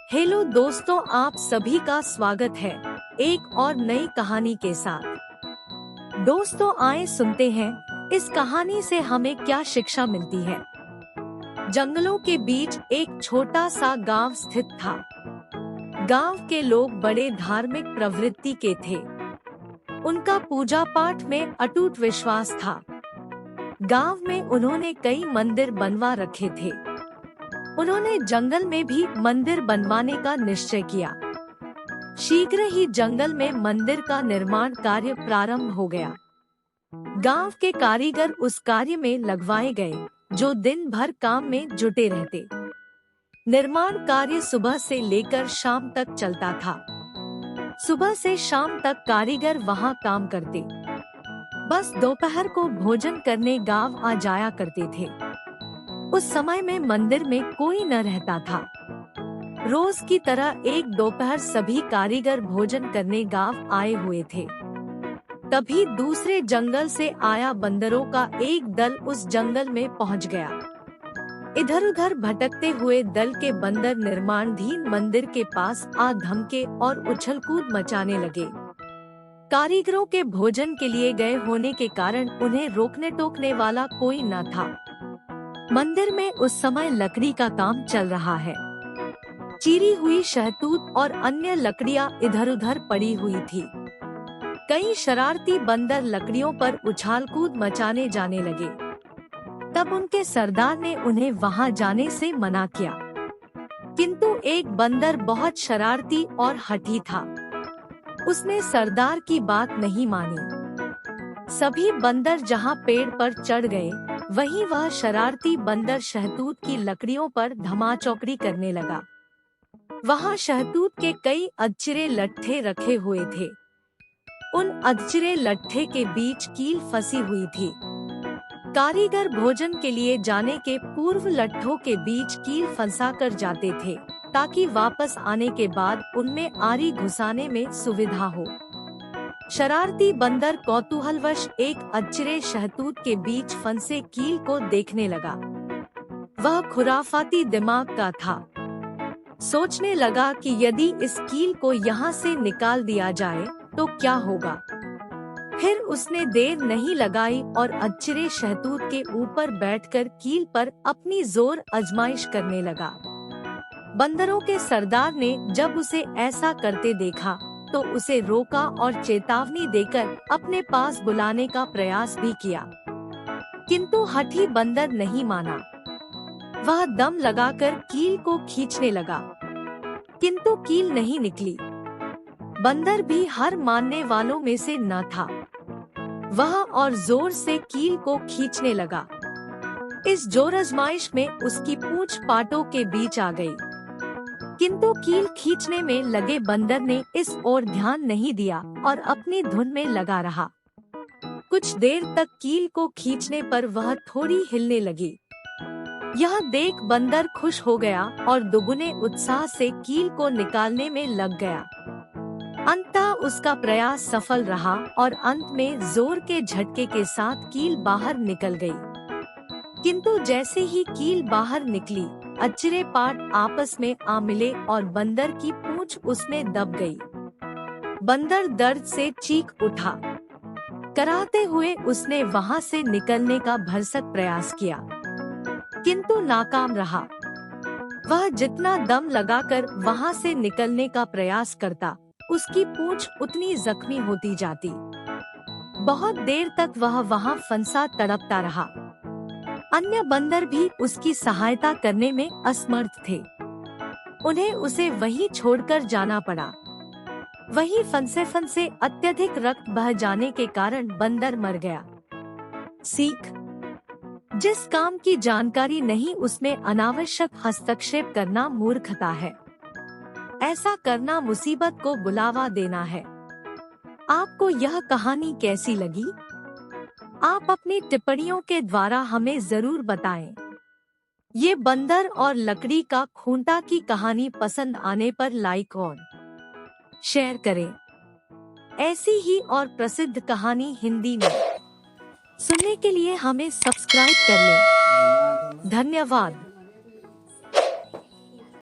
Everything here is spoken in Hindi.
हेलो दोस्तों, आप सभी का स्वागत है एक और नई कहानी के साथ। दोस्तों आए सुनते हैं इस कहानी से हमें क्या शिक्षा मिलती है। जंगलों के बीच एक छोटा सा गांव स्थित था। गांव के लोग बड़े धार्मिक प्रवृत्ति के थे। उनका पूजा पाठ में अटूट विश्वास था। गांव में उन्होंने कई मंदिर बनवा रखे थे। उन्होंने जंगल में भी मंदिर बनवाने का निश्चय किया। शीघ्र ही जंगल में मंदिर का निर्माण कार्य प्रारंभ हो गया। गांव के कारीगर उस कार्य में लगवाए गए, जो दिन भर काम में जुटे रहते। निर्माण कार्य सुबह से लेकर शाम तक चलता था। सुबह से शाम तक कारीगर वहां काम करते। बस दोपहर को भोजन करने गांव आ जाया करते थे। उस समय में मंदिर में कोई न रहता था। रोज की तरह एक दोपहर सभी कारीगर भोजन करने गांव आए हुए थे। तभी दूसरे जंगल से आया बंदरों का एक दल उस जंगल में पहुंच गया। इधर उधर भटकते हुए दल के बंदर निर्माणाधीन मंदिर के पास आ धमके और उछल कूद मचाने लगे। कारीगरों के भोजन के लिए गए होने के कारण उन्हें रोकने टोकने वाला कोई न था। मंदिर में उस समय लकड़ी का काम चल रहा है। चीरी हुई शहतूत और अन्य लकड़ियां इधर उधर पड़ी हुई थी। कई शरारती बंदर लकड़ियों पर उछाल कूद मचाने जाने लगे। तब उनके सरदार ने उन्हें वहां जाने से मना किया, किंतु एक बंदर बहुत शरारती और हठी था। उसने सरदार की बात नहीं मानी। सभी बंदर जहां पेड़ पर चढ़ गए, वहीं वह शरारती बंदर शहतूत की लकड़ियों पर धमाचौकड़ी करने लगा। वहां शहतूत के कई अधचिरे लट्ठे रखे हुए थे। उन अधचिरे लट्ठे के बीच कील फंसी हुई थी। कारीगर भोजन के लिए जाने के पूर्व लट्ठों के बीच कील फंसा कर जाते थे, ताकि वापस आने के बाद उनमें आरी घुसाने में सुविधा हो। शरारती बंदर कौतूहलवश एक अधचिरे शहतूत के बीच फंसे कील को देखने लगा। वह खुराफाती दिमाग का था। सोचने लगा कि यदि इस कील को यहाँ से निकाल दिया जाए तो क्या होगा। फिर उसने देर नहीं लगाई और अधचिरे शहतूत के ऊपर बैठकर कील पर अपनी जोर आजमाइश करने लगा। बंदरों के सरदार ने जब उसे ऐसा करते देखा तो उसे रोका और चेतावनी देकर अपने पास बुलाने का प्रयास भी किया, किंतु हठी बंदर नहीं माना। वह दम लगाकर कील को खींचने लगा, किंतु कील नहीं निकली। बंदर भी हार मानने वालों में से न था। वह और जोर से कील को खींचने लगा। इस जोर आजमाइश में उसकी पूंछ पाटों के बीच आ गई, किंतु कील खींचने में लगे बंदर ने इस ओर ध्यान नहीं दिया और अपनी धुन में लगा रहा। कुछ देर तक कील को खींचने पर वह थोड़ी हिलने लगी। यह देख बंदर खुश हो गया और दुगुने उत्साह से कील को निकालने में लग गया। अंततः उसका प्रयास सफल रहा और अंत में जोर के झटके के साथ कील बाहर निकल गई। किंतु जैसे ही कील बाहर निकली, अधचिरे पाट आपस में आ मिले और बंदर की पूंछ उसमें दब गई। बंदर दर्द से चीख उठा। कराहते हुए उसने वहां से निकलने का भरसक प्रयास किया, किंतु नाकाम रहा। वह जितना दम लगाकर वहां से निकलने का प्रयास करता, उसकी पूंछ उतनी जख्मी होती जाती। बहुत देर तक वह वहां फंसा तड़पता रहा। अन्य बंदर भी उसकी सहायता करने में असमर्थ थे। उन्हें उसे वहीं छोड़कर जाना पड़ा। वहीं फंसे फंसे अत्यधिक रक्त बह जाने के कारण बंदर मर गया। सीख: जिस काम की जानकारी नहीं उसमें अनावश्यक हस्तक्षेप करना मूर्खता है। ऐसा करना मुसीबत को बुलावा देना है। आपको यह कहानी कैसी लगी? आप अपनी टिप्पणियों के द्वारा हमें जरूर बताएं। ये बंदर और लकड़ी का खूंटा की कहानी पसंद आने पर लाइक और शेयर करें। ऐसी ही और प्रसिद्ध कहानी हिंदी में सुनने के लिए हमें सब्सक्राइब कर लें। धन्यवाद।